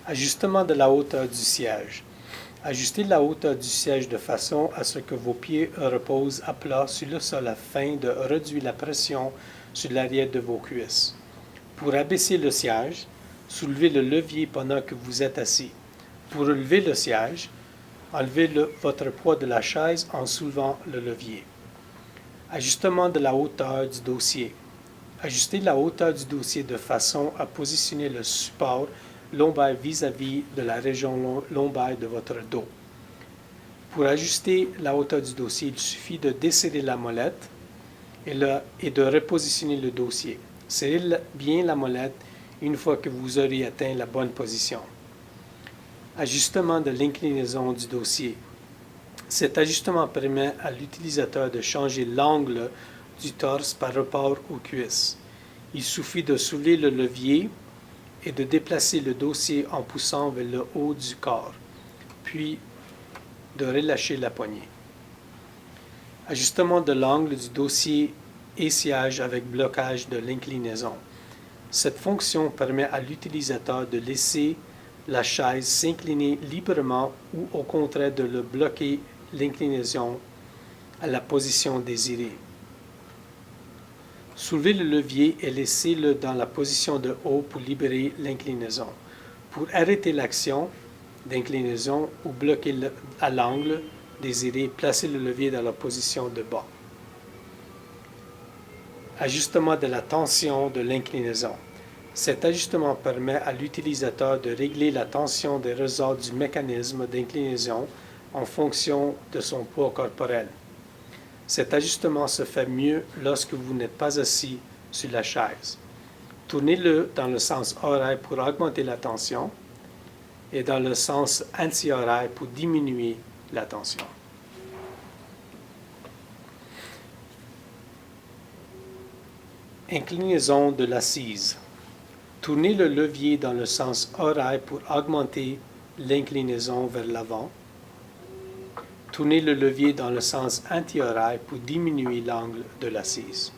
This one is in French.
Ajustement de la hauteur du siège. Ajustez la hauteur du siège de façon à ce que vos pieds reposent à plat sur le sol afin de réduire la pression sur l'arrière de vos cuisses. Pour abaisser le siège, soulevez le levier pendant que vous êtes assis. Pour relever le siège, enlevez votre poids de la chaise en soulevant le levier. Ajustement de la hauteur du dossier. Ajustez la hauteur du dossier de façon à positionner le support lombaire vis-à-vis de la région lombaire de votre dos. Pour ajuster la hauteur du dossier, il suffit de desserrer la molette et de repositionner le dossier. Serrez bien la molette une fois que vous aurez atteint la bonne position. Ajustement de l'inclinaison du dossier. Cet ajustement permet à l'utilisateur de changer l'angle du torse par rapport aux cuisses. Il suffit de soulever le levier et de déplacer le dossier en poussant vers le haut du corps, puis de relâcher la poignée. Ajustement de l'angle du dossier et siège avec blocage de l'inclinaison. Cette fonction permet à l'utilisateur de laisser la chaise s'incliner librement ou au contraire de le bloquer l'inclinaison à la position désirée. Soulevez le levier et laissez-le dans la position de haut pour libérer l'inclinaison. Pour arrêter l'action d'inclinaison ou bloquer à l'angle désiré, placez le levier dans la position de bas. Ajustement de la tension de l'inclinaison. Cet ajustement permet à l'utilisateur de régler la tension des ressorts du mécanisme d'inclinaison en fonction de son poids corporel. Cet ajustement se fait mieux lorsque vous n'êtes pas assis sur la chaise. Tournez-le dans le sens horaire pour augmenter la tension et dans le sens anti-horaire pour diminuer la tension. Inclinaison de l'assise. Tournez le levier dans le sens horaire pour augmenter l'inclinaison vers l'avant. Tournez le levier dans le sens anti-horaire pour diminuer l'angle de l'assise.